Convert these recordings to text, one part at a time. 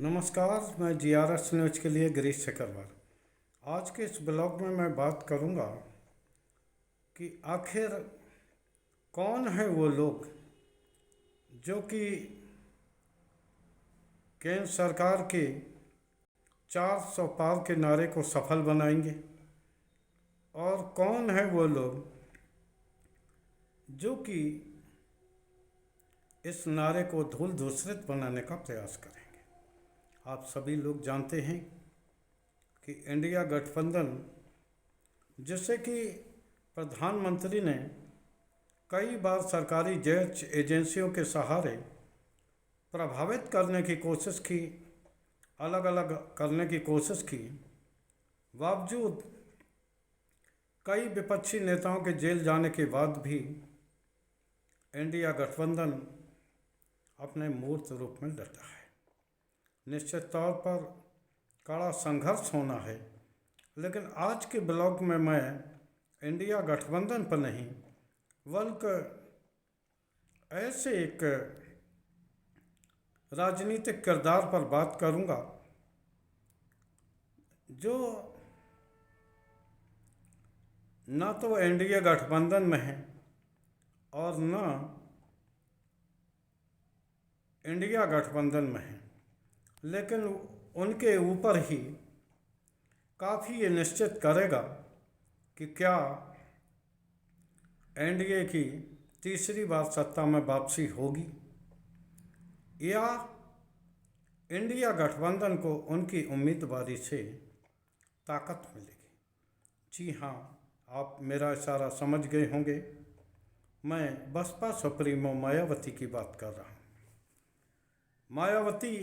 नमस्कार, मैं GRS news के लिए गिरीश चक्रवर्ती। आज के इस ब्लॉग में मैं बात करूंगा कि आखिर कौन है वो लोग जो कि केंद्र सरकार के 400 पार के नारे को सफल बनाएंगे, और कौन है वो लोग जो कि इस नारे को धूल धूसरित बनाने का प्रयास करेंगे। आप सभी लोग जानते हैं कि इंडिया गठबंधन, जिसे कि प्रधानमंत्री ने कई बार सरकारी जांच एजेंसियों के सहारे प्रभावित करने की कोशिश की, अलग अलग करने की कोशिश की, बावजूद कई विपक्षी नेताओं के जेल जाने के बाद भी इंडिया गठबंधन अपने मूर्त रूप में डटा है। निश्चित तौर पर कड़ा संघर्ष होना है, लेकिन आज के ब्लॉग में मैं इंडिया गठबंधन पर नहीं बल्कि ऐसे एक राजनीतिक किरदार पर बात करूंगा जो न तो इंडिया गठबंधन में है और न इंडिया गठबंधन में है, लेकिन उनके ऊपर ही काफ़ी ये निश्चित करेगा कि क्या एनडीए की तीसरी बार सत्ता में वापसी होगी या इंडिया गठबंधन को उनकी उम्मीदवारी से ताकत मिलेगी। जी हाँ, आप मेरा इशारा समझ गए होंगे। मैं बसपा सुप्रीमो मायावती की बात कर रहा हूँ। मायावती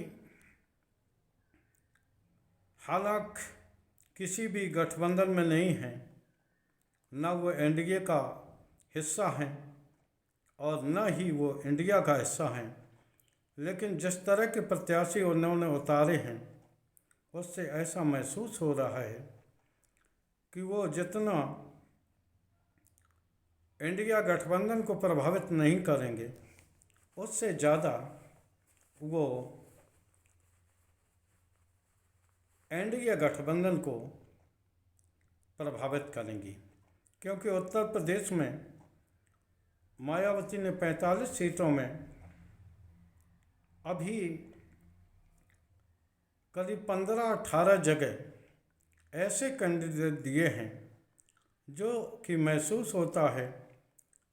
हालांकि किसी भी गठबंधन में नहीं है, न वो एनडीए का हिस्सा हैं और न ही वो इंडिया का हिस्सा हैं, लेकिन जिस तरह के प्रत्याशी उन्होंने उतारे हैं उससे ऐसा महसूस हो रहा है कि वो जितना इंडिया गठबंधन को प्रभावित नहीं करेंगे, उससे ज़्यादा वो एनडीए गठबंधन को प्रभावित करेंगी, क्योंकि उत्तर प्रदेश में मायावती ने 45 सीटों में अभी करीब 15-18 जगह ऐसे कैंडिडेट दिए हैं जो कि महसूस होता है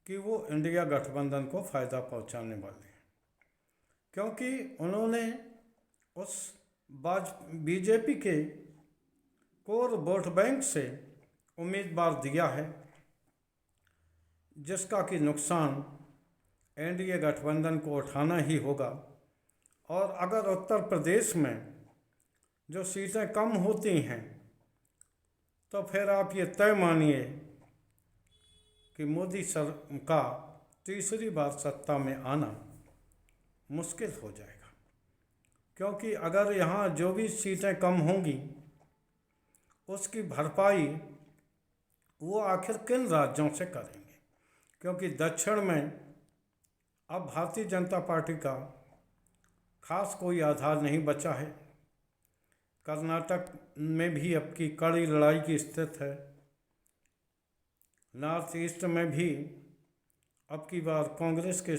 कि वो इंडिया गठबंधन को फ़ायदा पहुंचाने वाले हैं, क्योंकि उन्होंने उस बीजेपी के कोर वोट बैंक से उम्मीदवार दिया है, जिसका कि नुकसान एनडीए गठबंधन को उठाना ही होगा। और अगर उत्तर प्रदेश में जो सीटें कम होती हैं तो फिर आप ये तय मानिए कि मोदी सर का तीसरी बार सत्ता में आना मुश्किल हो जाएगा, क्योंकि अगर यहाँ जो भी सीटें कम होंगी उसकी भरपाई वो आखिर किन राज्यों से करेंगे, क्योंकि दक्षिण में अब भारतीय जनता पार्टी का खास कोई आधार नहीं बचा है। कर्नाटक में भी अब की कड़ी लड़ाई की स्थिति है। नॉर्थ ईस्ट में भी अब की बार कांग्रेस के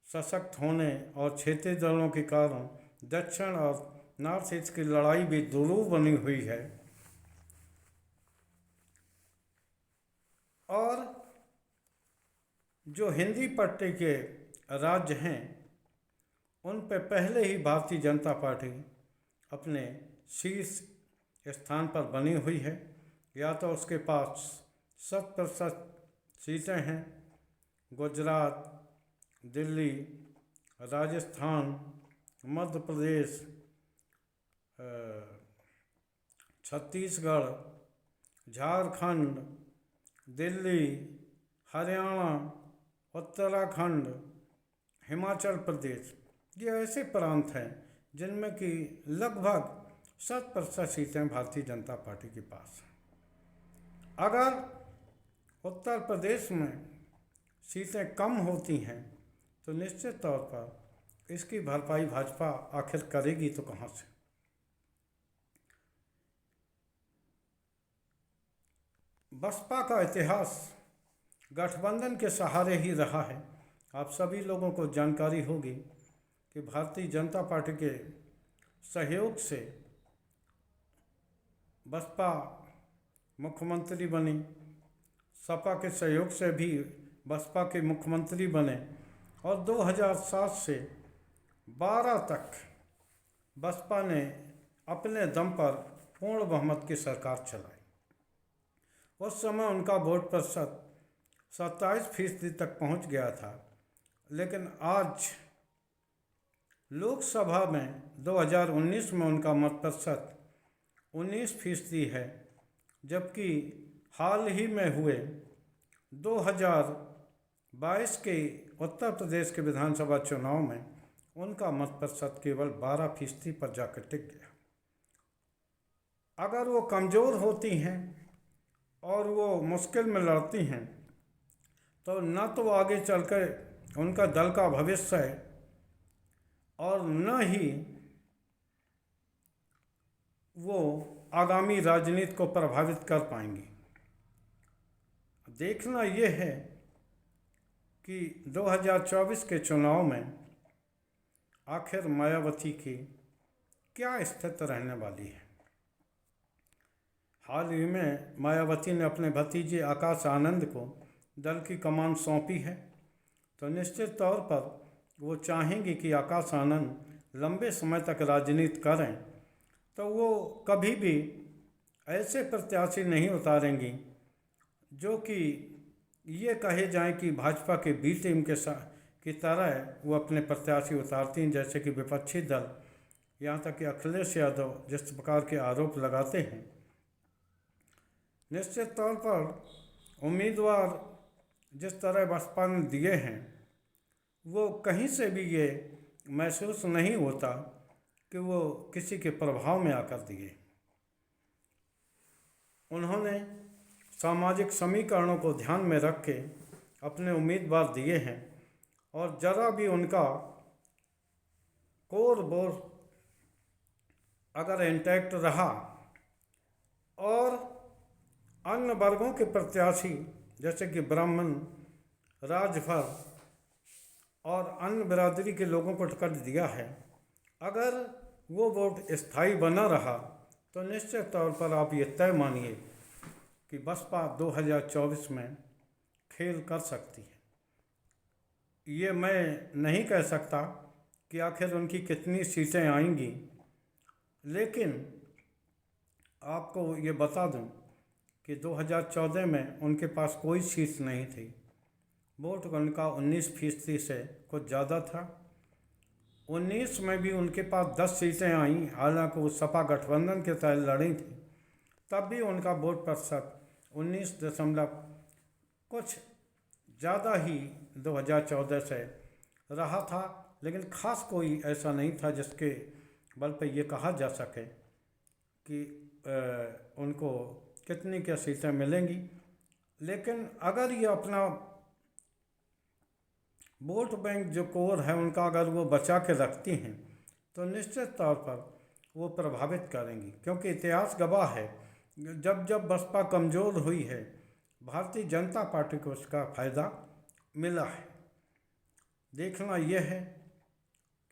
सशक्त होने और क्षेत्रीय दलों के कारण दक्षिण और नॉर्थ ईस्ट की लड़ाई भी दुरूह बनी हुई है। और जो हिंदी पट्टी के राज्य हैं उन पर पहले ही भारतीय जनता पार्टी अपने शीर्ष स्थान पर बनी हुई है, या तो उसके पास 100% सीटें हैं। गुजरात, दिल्ली, राजस्थान, मध्य प्रदेश, छत्तीसगढ़, झारखंड, दिल्ली, हरियाणा, उत्तराखंड, हिमाचल प्रदेश, ये ऐसे प्रांत हैं जिनमें कि लगभग 100% सीटें भारतीय जनता पार्टी के पास हैं। अगर उत्तर प्रदेश में सीटें कम होती हैं तो निश्चित तौर पर इसकी भरपाई भाजपा आखिर करेगी तो कहाँ से। बसपा का इतिहास गठबंधन के सहारे ही रहा है। आप सभी लोगों को जानकारी होगी कि भारतीय जनता पार्टी के सहयोग से बसपा मुख्यमंत्री बनी, सपा के सहयोग से भी बसपा के मुख्यमंत्री बने और 2007 से 12 तक बसपा ने अपने दम पर पूर्ण बहुमत की सरकार चलाई। उस समय उनका वोट प्रतिशत 27% तक पहुंच गया था, लेकिन आज लोकसभा में 2019 में उनका मत प्रतिशत 19% है, जबकि हाल ही में हुए 2022 के उत्तर प्रदेश के विधानसभा चुनाव में उनका मत प्रतिशत केवल 12% पर जाकर टिक गया। अगर वो कमज़ोर होती हैं और वो मुश्किल में लड़ती हैं तो न तो आगे चलकर उनका दल का भविष्य है और न ही वो आगामी राजनीति को प्रभावित कर पाएंगी। देखना ये है कि 2024 के चुनाव में आखिर मायावती की क्या स्थिति रहने वाली है। हाल ही में मायावती ने अपने भतीजे आकाश आनंद को दल की कमान सौंपी है, तो निश्चित तौर पर वो चाहेंगी कि आकाश आनंद लंबे समय तक राजनीति करें, तो वो कभी भी ऐसे प्रत्याशी नहीं उतारेंगी जो कि ये कहे जाएं कि भाजपा के बी टीम की तरह वो अपने प्रत्याशी उतारती हैं, जैसे कि विपक्षी दल, यहाँ तक कि अखिलेश यादव जिस प्रकार के आरोप लगाते हैं। निश्चित तौर पर उम्मीदवार जिस तरह बसपा ने दिए हैं, वो कहीं से भी ये महसूस नहीं होता कि वो किसी के प्रभाव में आकर दिए। उन्होंने सामाजिक समीकरणों को ध्यान में रख के अपने उम्मीदवार दिए हैं और ज़रा भी उनका कोर बोर अगर इंटैक्ट रहा और अन्य वर्गों के प्रत्याशी जैसे कि ब्राह्मण, राजभर और अन्य बिरादरी के लोगों को टिकट दिया है, अगर वो वोट स्थायी बना रहा तो निश्चित तौर पर आप ये तय मानिए कि बसपा 2024 में खेल कर सकती है। ये मैं नहीं कह सकता कि आखिर उनकी कितनी सीटें आएंगी, लेकिन आपको ये बता दूं कि 2014 में उनके पास कोई सीट नहीं थी, वोट उनका 19% से कुछ ज़्यादा था। 19 में भी उनके पास 10 सीटें आईं, हालांकि वो सपा गठबंधन के तहत लड़ी थी, तब भी उनका वोट प्रतिशत 19 दशमलव कुछ ज़्यादा ही 2014 से रहा था, लेकिन ख़ास कोई ऐसा नहीं था जिसके बल पर यह कहा जा सके कि उनको कितनी क्या सीटें मिलेंगी। लेकिन अगर ये अपना वोट बैंक जो कोर है उनका अगर वो बचा के रखती हैं तो निश्चित तौर पर वो प्रभावित करेंगी, क्योंकि इतिहास गवाह है जब जब बसपा कमज़ोर हुई है भारतीय जनता पार्टी को उसका फ़ायदा मिला है। देखना यह है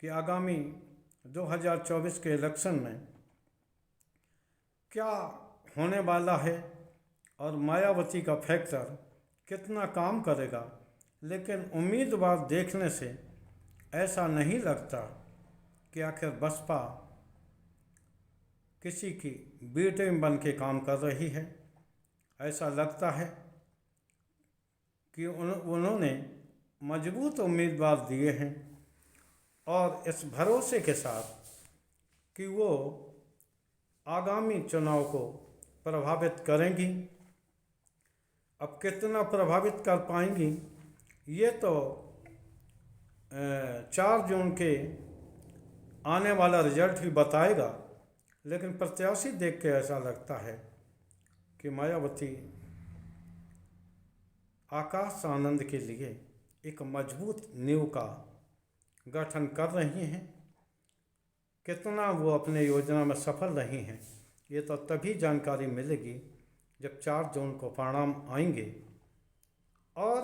कि आगामी 2024 के इलेक्शन में क्या होने वाला है और मायावती का फैक्टर कितना काम करेगा, लेकिन उम्मीदवार देखने से ऐसा नहीं लगता कि आखिर बसपा किसी की बी टीम बन के काम कर रही है। ऐसा लगता है कि उन्होंने मजबूत उम्मीदवार दिए हैं और इस भरोसे के साथ कि वो आगामी चुनाव को प्रभावित करेंगी। अब कितना प्रभावित कर पाएंगी ये तो 4 जून के आने वाला रिजल्ट ही बताएगा, लेकिन प्रत्याशी देख के ऐसा लगता है कि मायावती आकाश आनंद के लिए एक मजबूत नींव का गठन कर रही हैं, कितना वो अपने योजना में सफल रही हैं, ये तो तभी जानकारी मिलेगी जब 4 जून को परिणाम आएंगे और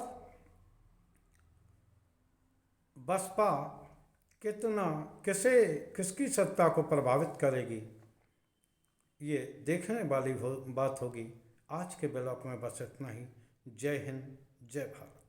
बसपा किसकी सत्ता को प्रभावित करेगी, ये देखने वाली बात होगी। आज के ब्लॉग में बस इतना ही। जय हिंद, जय भारत।